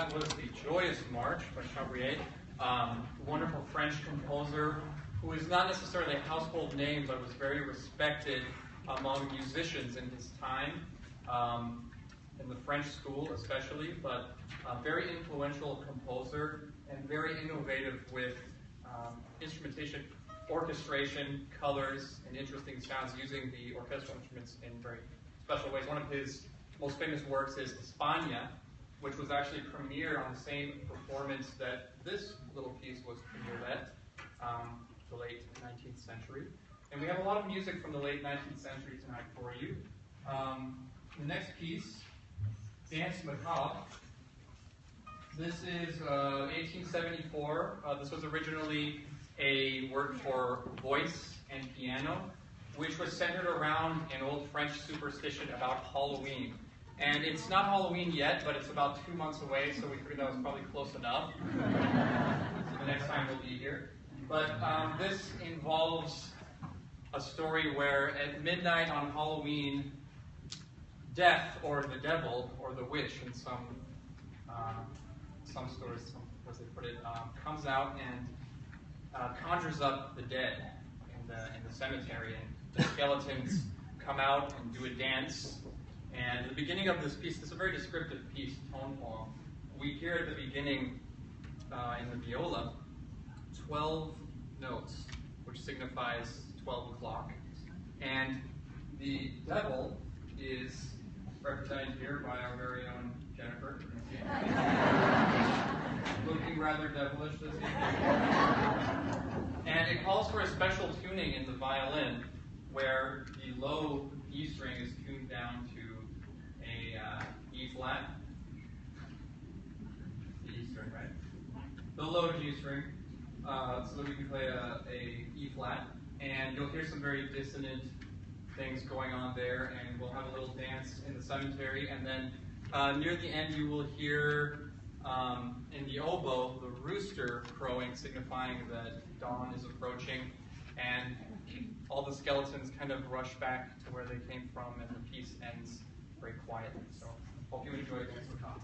that was the Joyous March by Camarillo, wonderful French composer who is not necessarily a household name, but was very respected among musicians in his time, in the French school especially, but a very influential composer and very innovative with instrumentation, orchestration, colors, and interesting sounds using the orchestral instruments in very special ways. One of his most famous works is España, which was actually premiered on the same performance that this little piece was premiered at, the late 19th century. And we have a lot of music from the late 19th century tonight for you. The next piece, Dance Macabre. This is 1874. This was originally a work for voice and piano, which was centered around an old French superstition about Halloween. And it's not Halloween yet, but it's about 2 months away, so we figured that was probably close enough. So the next time we'll be here. But this involves a story where at midnight on Halloween, death, or the devil, or the witch in some stories, as they put it, comes out and conjures up the dead in the cemetery, and the skeletons come out and do a dance. And at the beginning of this piece, this is a very descriptive piece, tone poem. We hear at the beginning in the viola 12 notes, which signifies 12 o'clock. And the devil is represented here by our very own Jennifer. Looking rather devilish this evening. And it calls for a special tuning in the violin, where the low E string is tuned down to a E flat. The E string, right? The low G string, so that we can play a E flat. And you'll hear some very dissonant things going on there, and we'll have a little dance in the cemetery. And then near the end, you will hear in the oboe the rooster crowing, signifying that dawn is approaching. And all the skeletons kind of rush back to where they came from, and the piece ends very quietly. So, hope you enjoy Dance Macabre.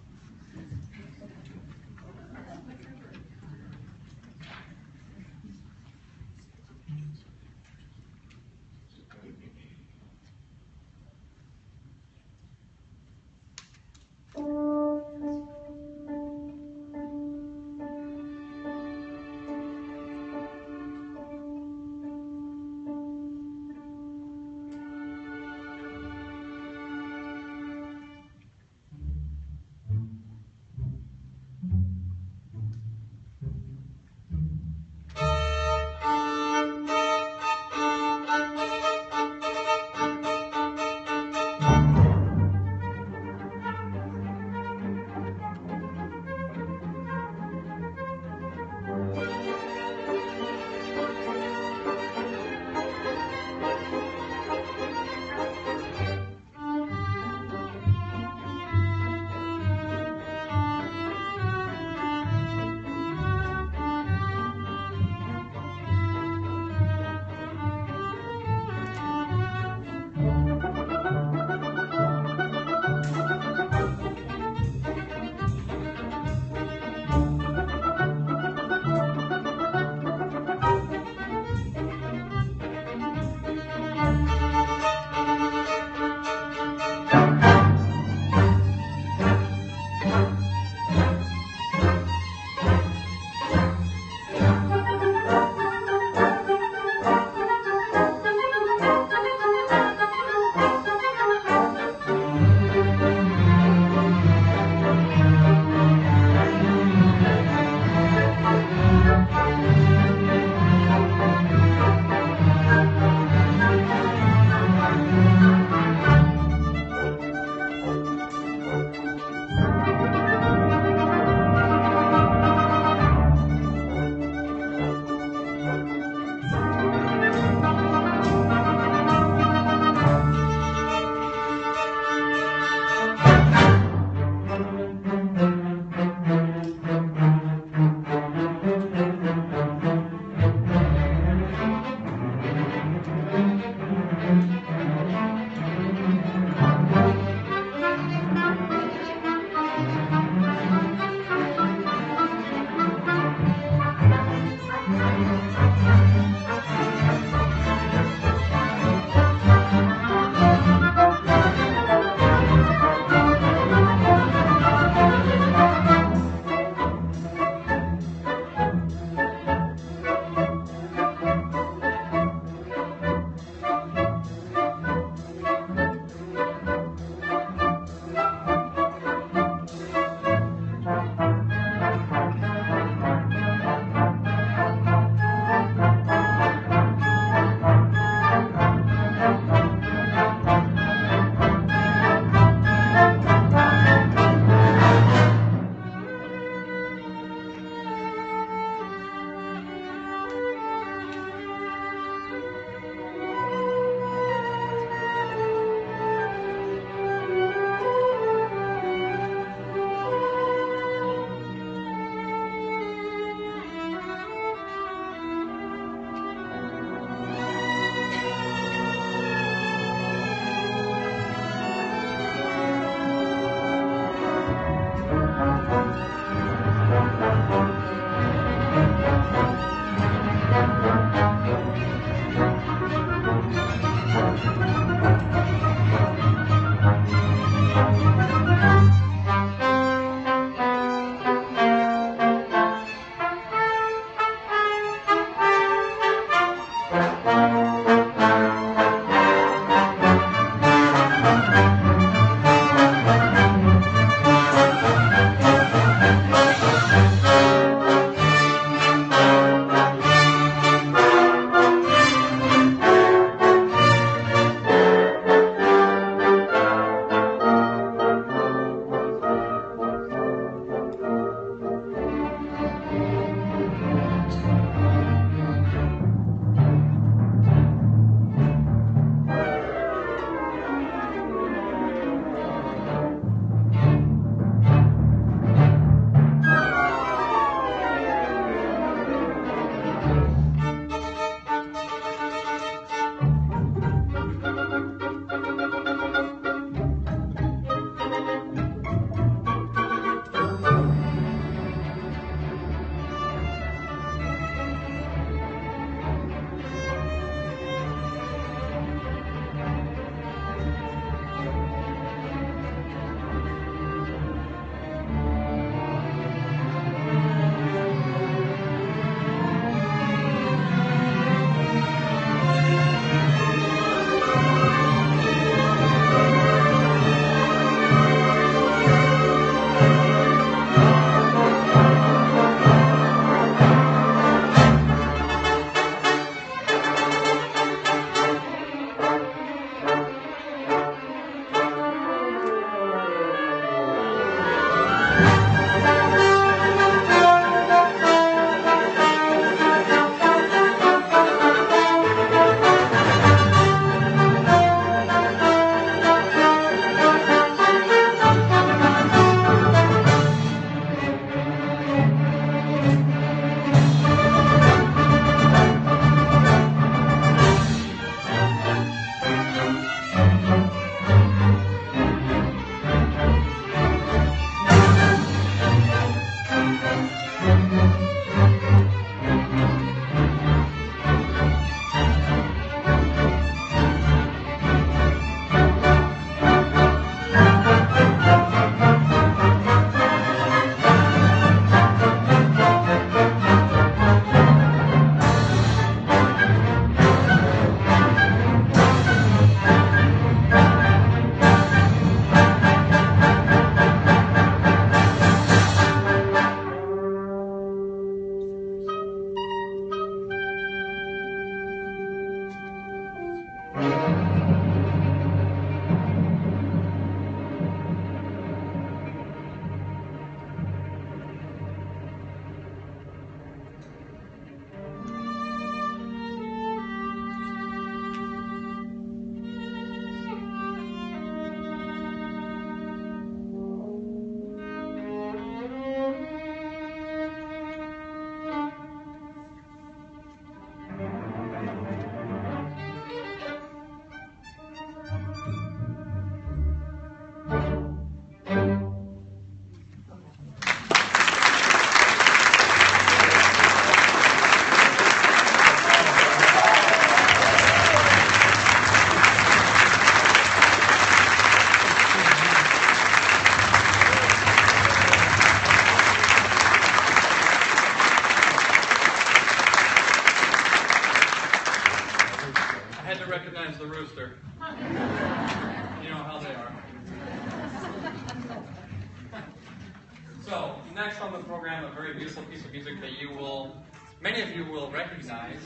So, next on the program, a very beautiful piece of music that many of you will recognize,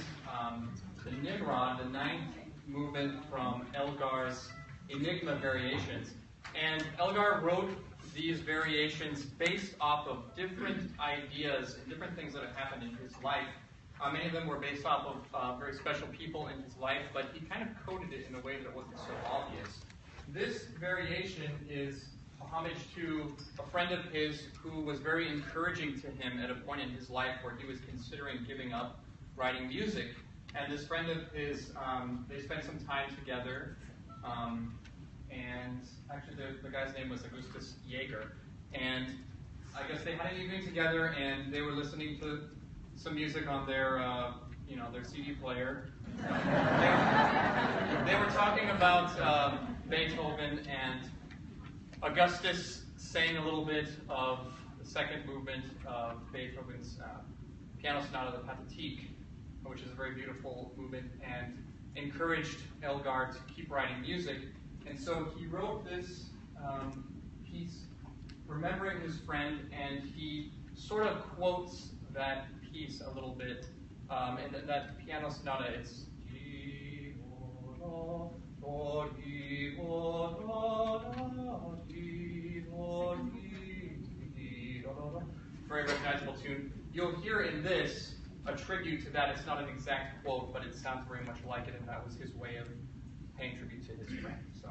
the Nimrod, the ninth movement from Elgar's Enigma Variations. And Elgar wrote these variations based off of different ideas and different things that have happened in his life. Many of them were based off of very special people in his life, but he kind of coded it in a way that it wasn't so obvious. This variation is a homage to a friend of his who was very encouraging to him at a point in his life where he was considering giving up writing music. And this friend of his, they spent some time together, and actually the guy's name was Augustus Jaeger. And I guess they had an evening together and they were listening to some music on their, their CD player. They were talking about Beethoven, and Augustus sang a little bit of the second movement of Beethoven's Piano Sonata, the Pathetique, which is a very beautiful movement, and encouraged Elgar to keep writing music. And so he wrote this piece remembering his friend, and he sort of quotes that piece a little bit. And that Piano Sonata, it's very recognizable tune. You'll hear in this a tribute to that. It's not an exact quote, but it sounds very much like it, and that was his way of paying tribute to his friend. So,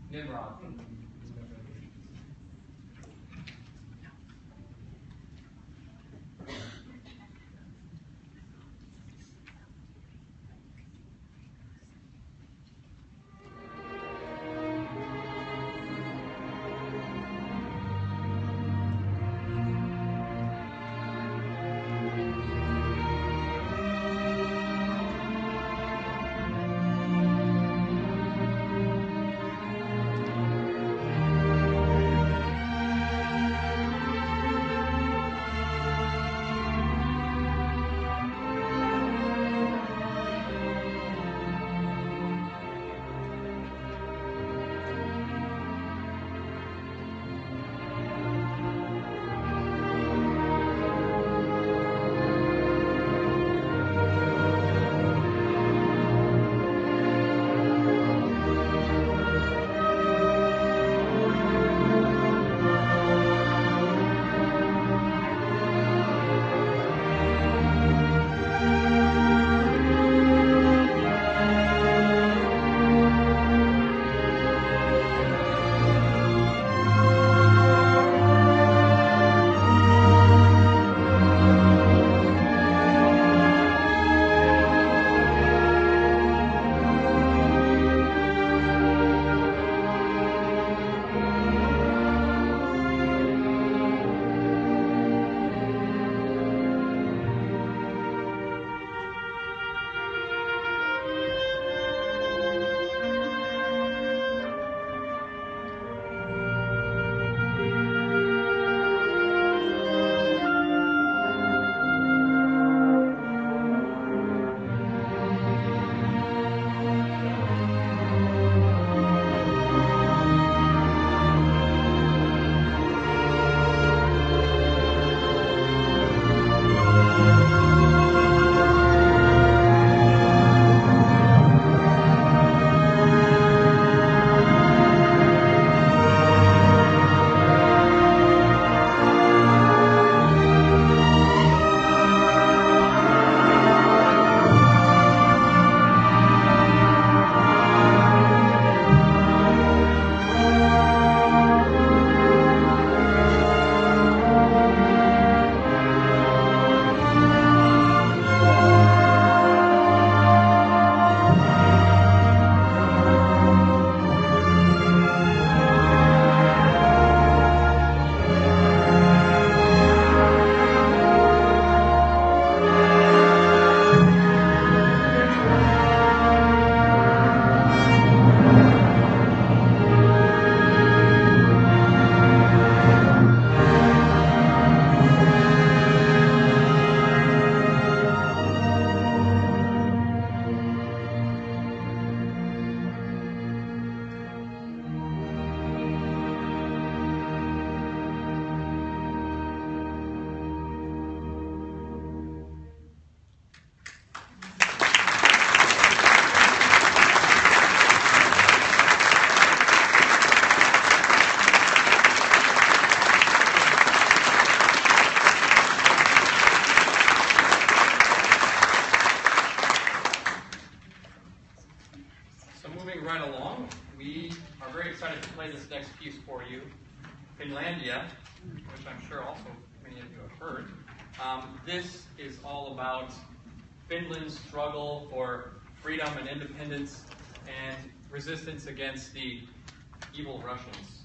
Nimrod. Finlandia, which I'm sure also many of you have heard. This is all about Finland's struggle for freedom and independence and resistance against the evil Russians.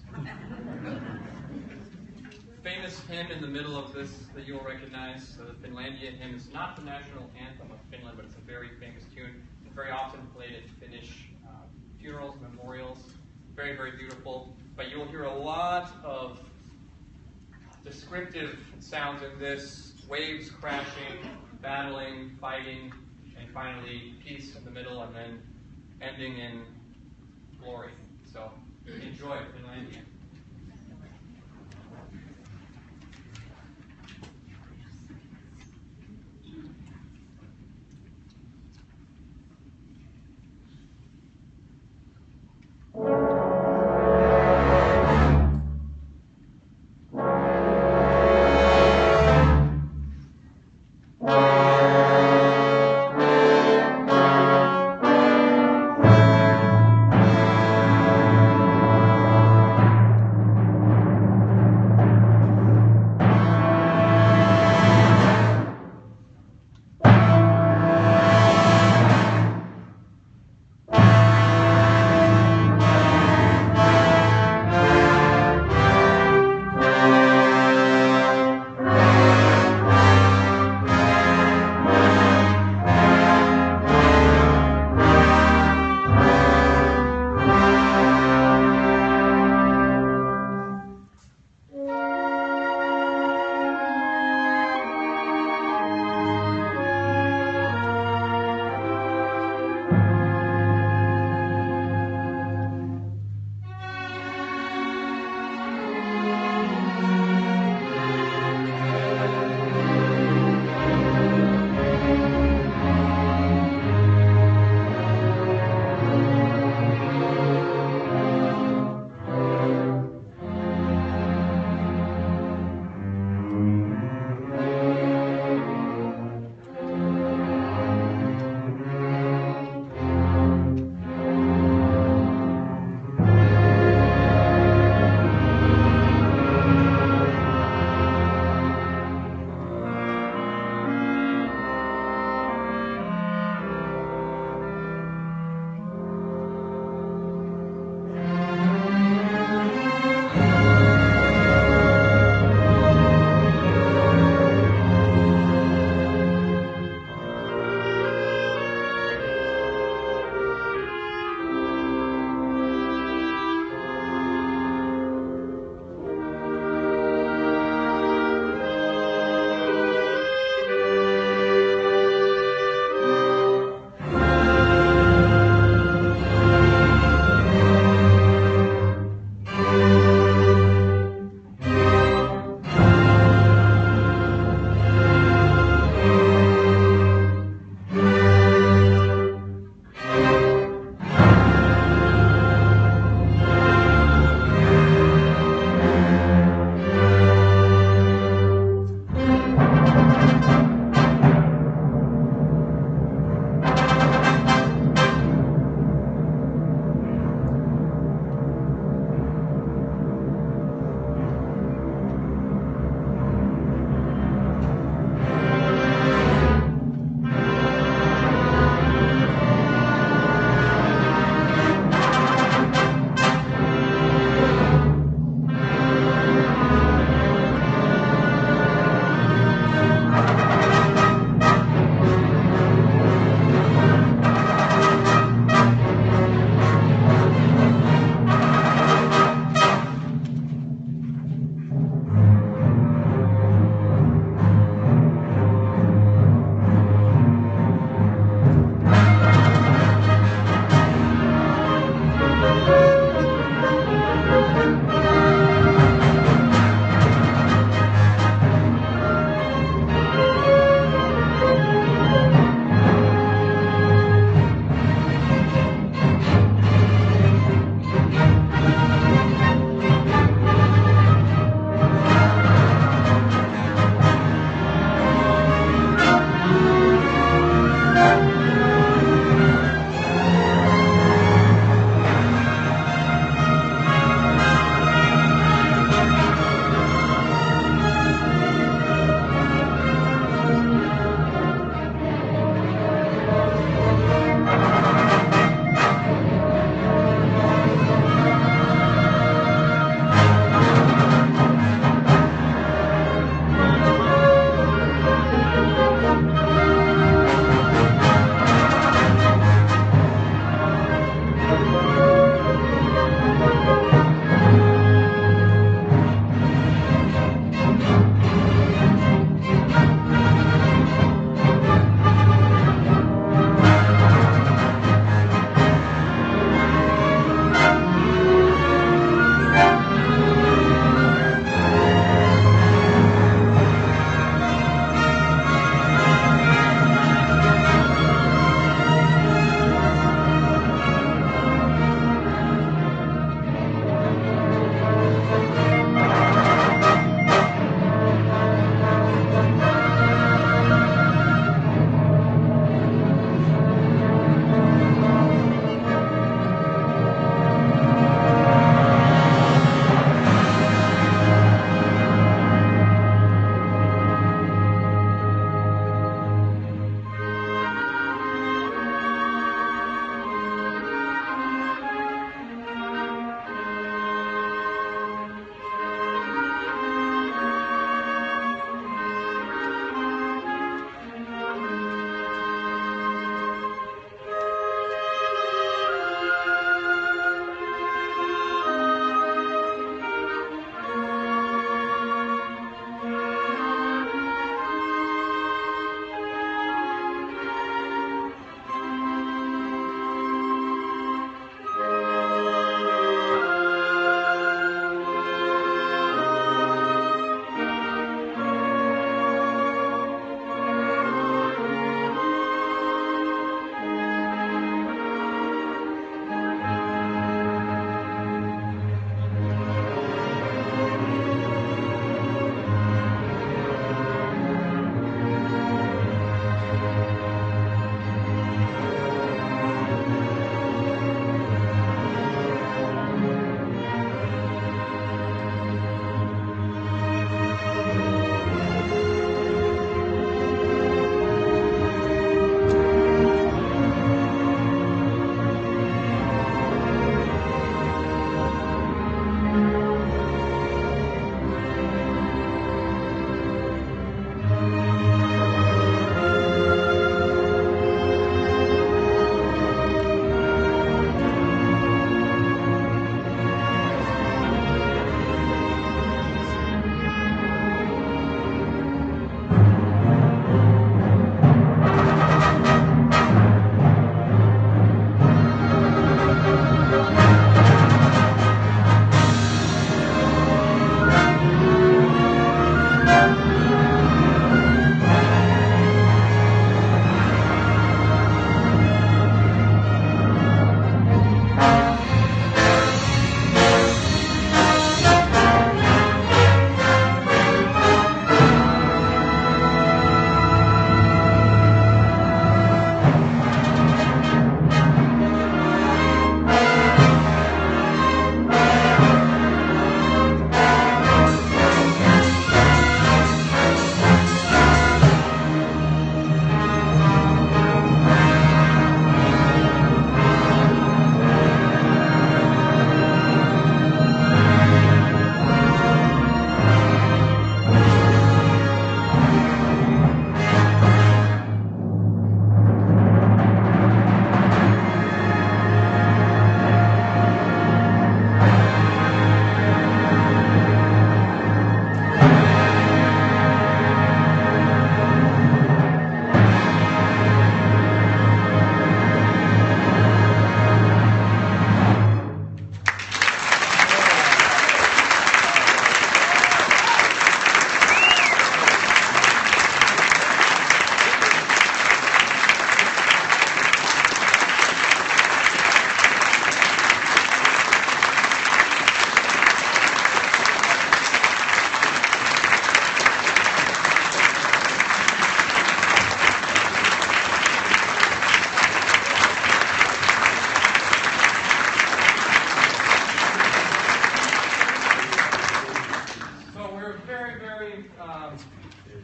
famous hymn in the middle of this that you'll recognize, the Finlandia hymn, is not the national anthem of Finland, but it's a very famous tune. It's very often played at Finnish funerals, memorials. Very, very beautiful. But you will hear a lot of descriptive sounds in this: waves crashing, battling, fighting, and finally peace in the middle, and then ending in glory. So enjoy Finlandia.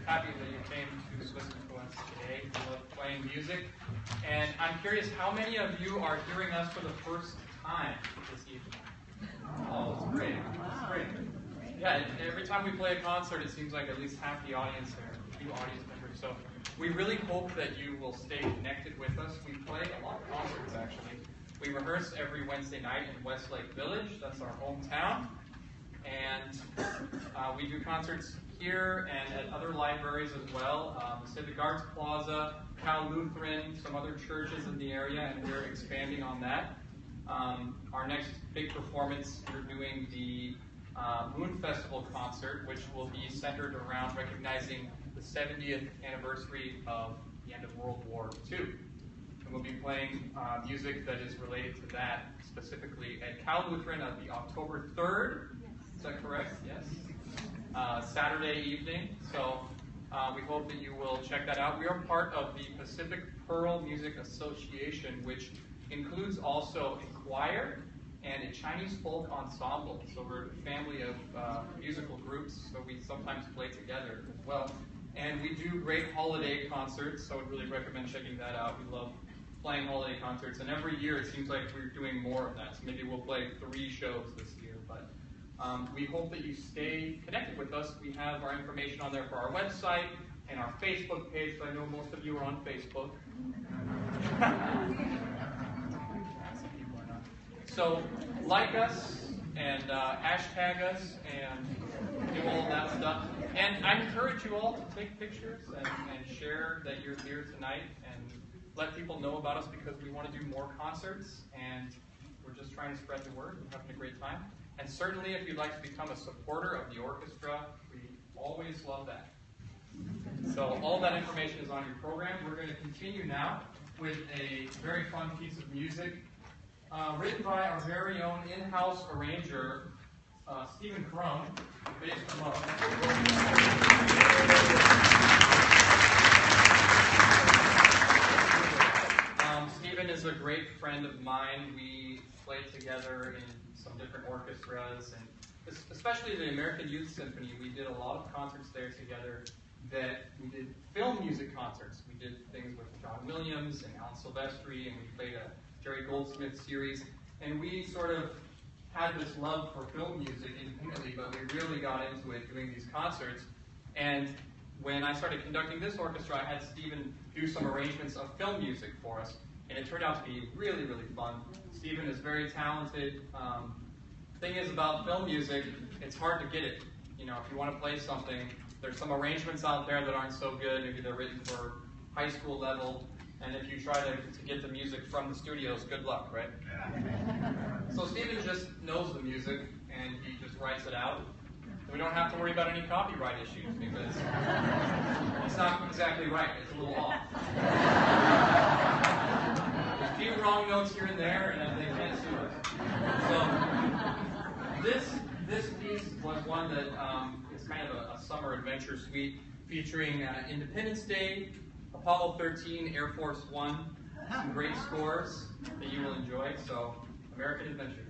happy that you came to listen to us today. We love playing music. And I'm curious, how many of you are hearing us for the first time this evening? Oh, that's great. That's great. Yeah, every time we play a concert, it seems like at least half the audience there, a few audience members. So we really hope that you will stay connected with us. We play a lot of concerts, actually. We rehearse every Wednesday night in Westlake Village. That's our hometown. And we do concerts here and at other libraries as well. Civic Arts Plaza, Cal Lutheran, some other churches in the area, and we're expanding on that. Our next big performance, we're doing the Moon Festival concert, which will be centered around recognizing the 70th anniversary of the end of World War II. And we'll be playing music that is related to that, specifically at Cal Lutheran on the October 3rd. Is that correct? Yes. Saturday evening. So we hope that you will check that out. We are part of the Pacific Pearl Music Association, which includes also a choir and a Chinese folk ensemble. So we're a family of musical groups, so we sometimes play together as well. And we do great holiday concerts, so I would really recommend checking that out. We love playing holiday concerts, and every year it seems like we're doing more of that. So maybe we'll play 3 shows this year, but we hope that you stay connected with us. We have our information on there for our website and our Facebook page, so I know most of you are on Facebook. So like us and hashtag us and do all of that stuff. And I encourage you all to take pictures and share that you're here tonight and let people know about us, because we want to do more concerts and we're just trying to spread the word. We're having a great time. And certainly if you'd like to become a supporter of the orchestra, we always love that. So all that information is on your program. We're going to continue now with a very fun piece of music written by our very own in-house arranger, Stephen Crone, based from Stephen is a great friend of mine. We played together in some different orchestras, and especially the American Youth Symphony. We did a lot of concerts there together. That we did film music concerts. We did things with John Williams and Alan Silvestri, and we played a Jerry Goldsmith series. And we sort of had this love for film music independently, but we really got into it doing these concerts. And when I started conducting this orchestra, I had Stephen do some arrangements of film music for us, and it turned out to be really, really fun. Stephen is very talented. Thing is about film music, it's hard to get it. You know, if you want to play something, there's some arrangements out there that aren't so good. Maybe they're written for high school level. And if you try to get the music from the studios, good luck, right? So Stephen just knows the music, and he just writes it out. We don't have to worry about any copyright issues, because it's not exactly right. It's a little off. There's a few wrong notes here and there, and they can't sue us. So this piece was one that is kind of a summer adventure suite featuring Independence Day, Apollo 13, Air Force One, some great scores that you will enjoy. So, American Adventure.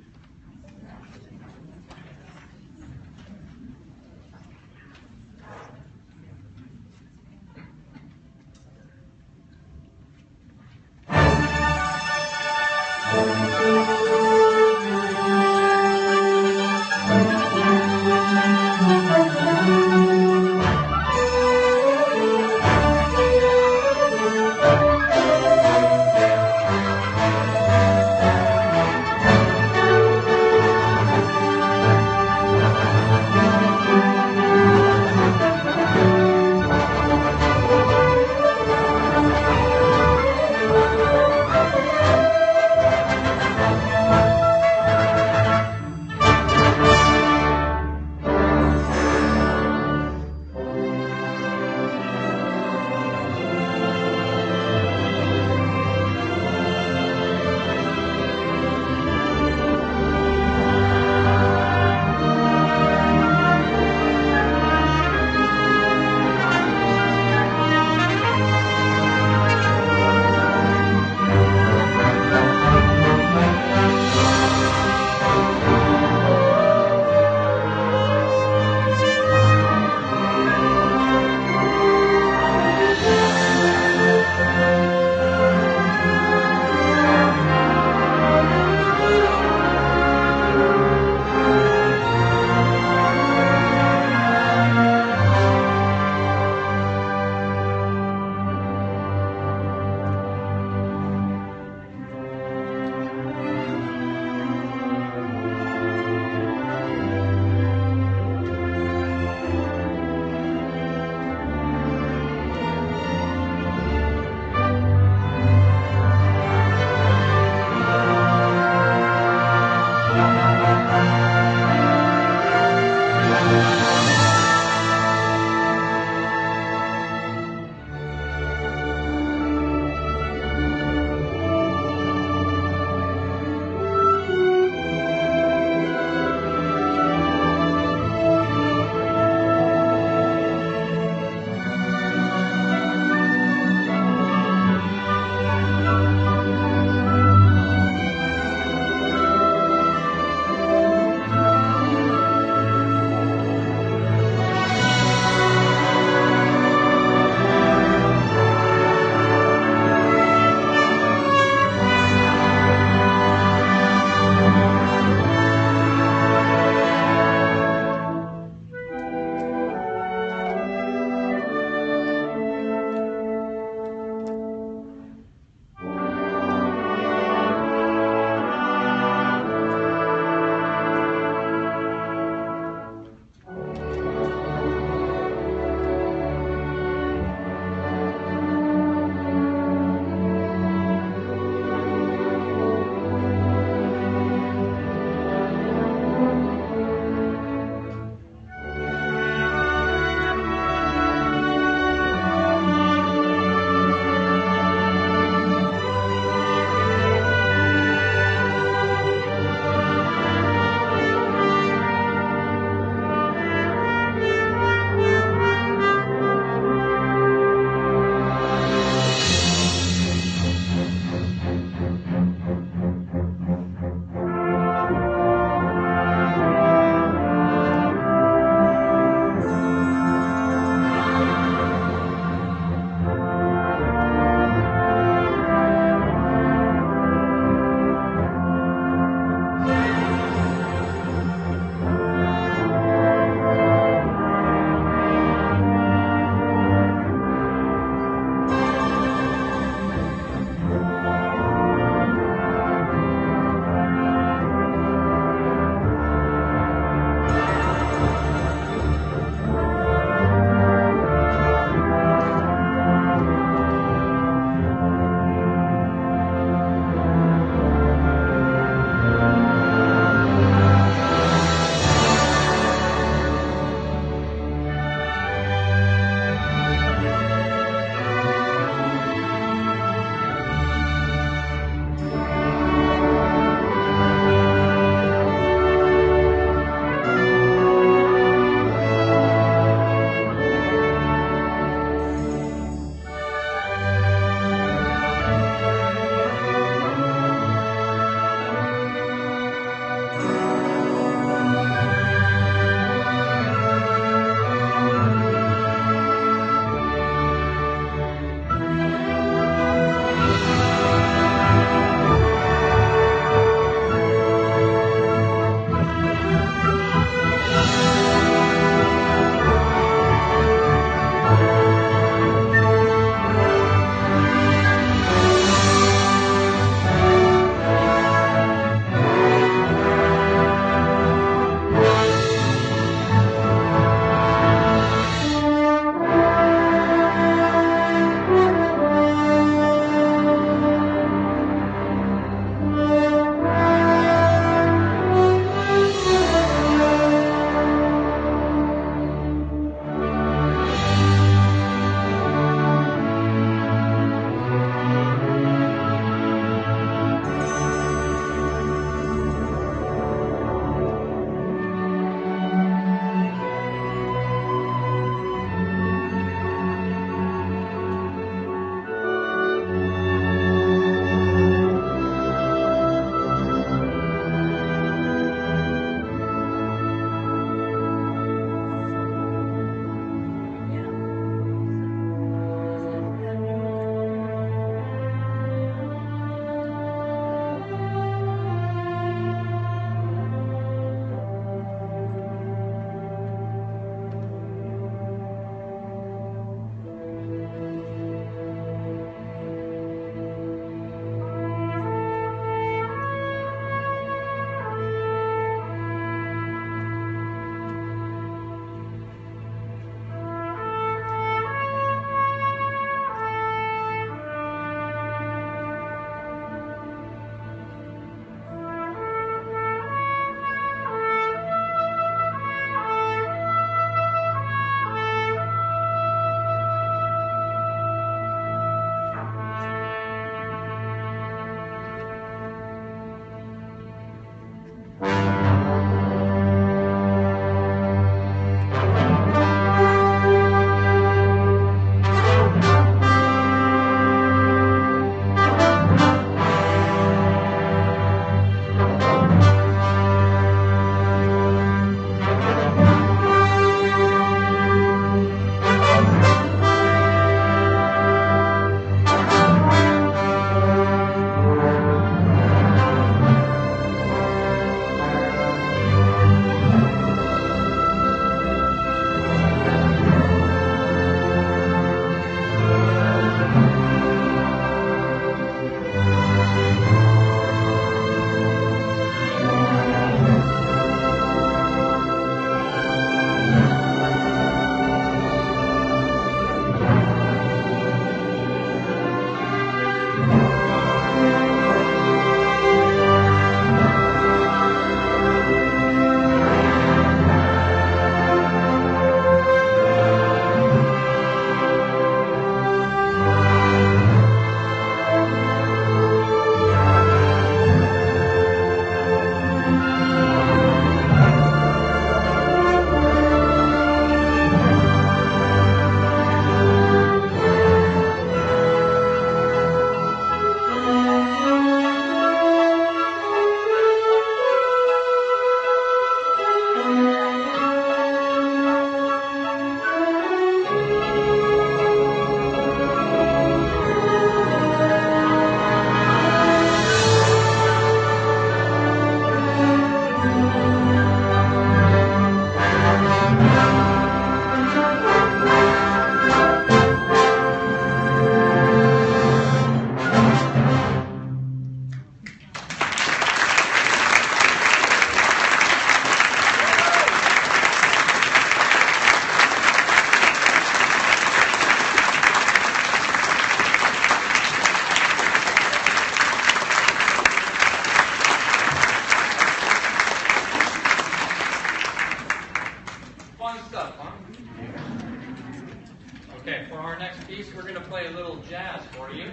Okay, for our next piece, we're going to play a little jazz for you.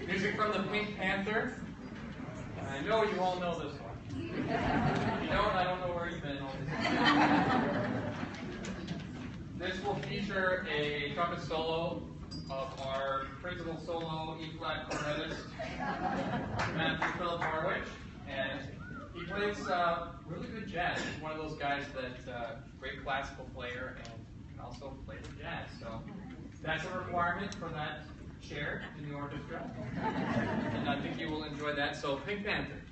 Music from the Pink Panther. And I know you all know this one. If you don't, I don't know where you've been all this time. This will feature a trumpet solo of our principal solo E-flat cornetist, Matthew Philip Harwich. And he plays really good jazz. He's one of those guys that's a great classical player and can also play the jazz. So that's a requirement for that chair in the orchestra. And I think you will enjoy that. So Pink Panther.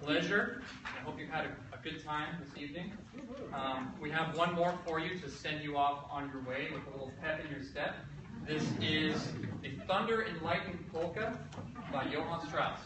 pleasure. I hope you've had a good time this evening. We have one more for you to send you off on your way with a little pep in your step. This is the Thunder and Lightning Polka by Johann Strauss.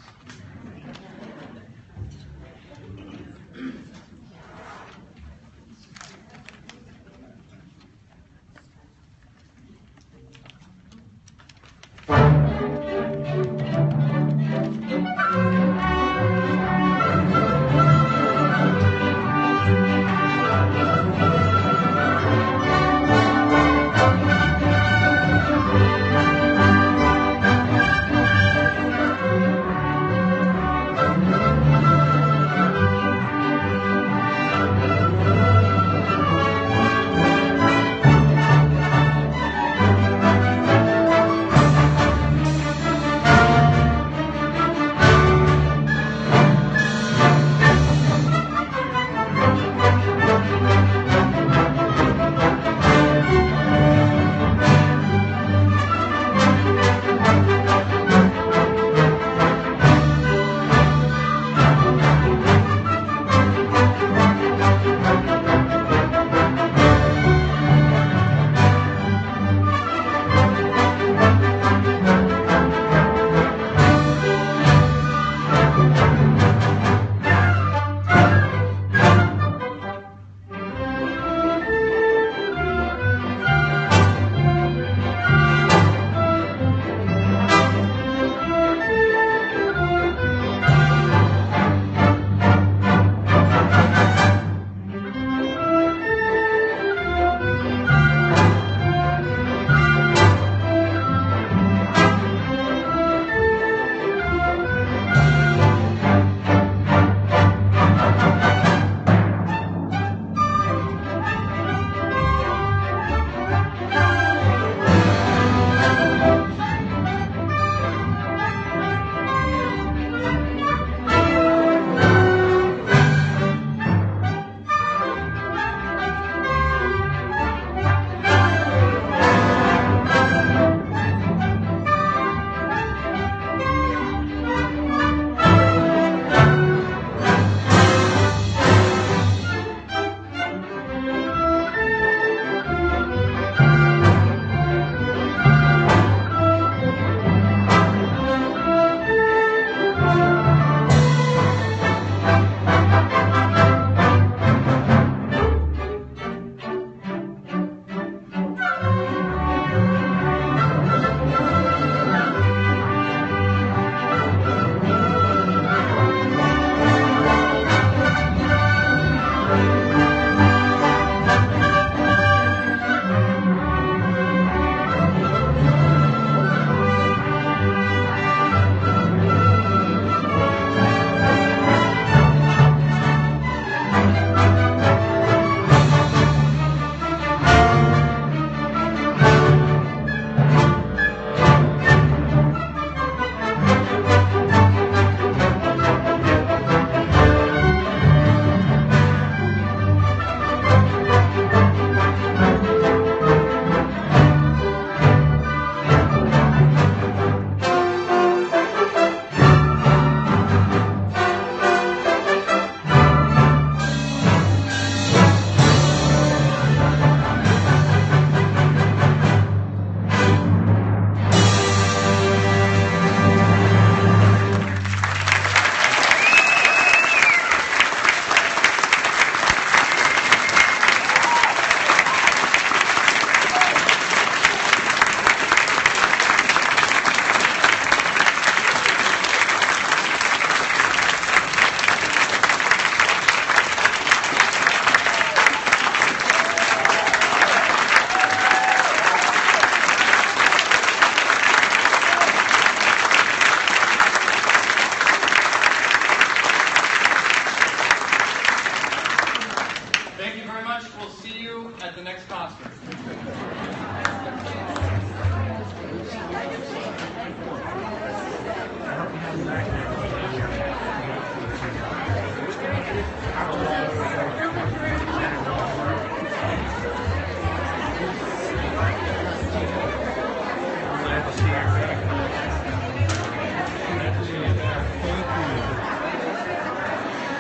much. We'll see you at the next concert.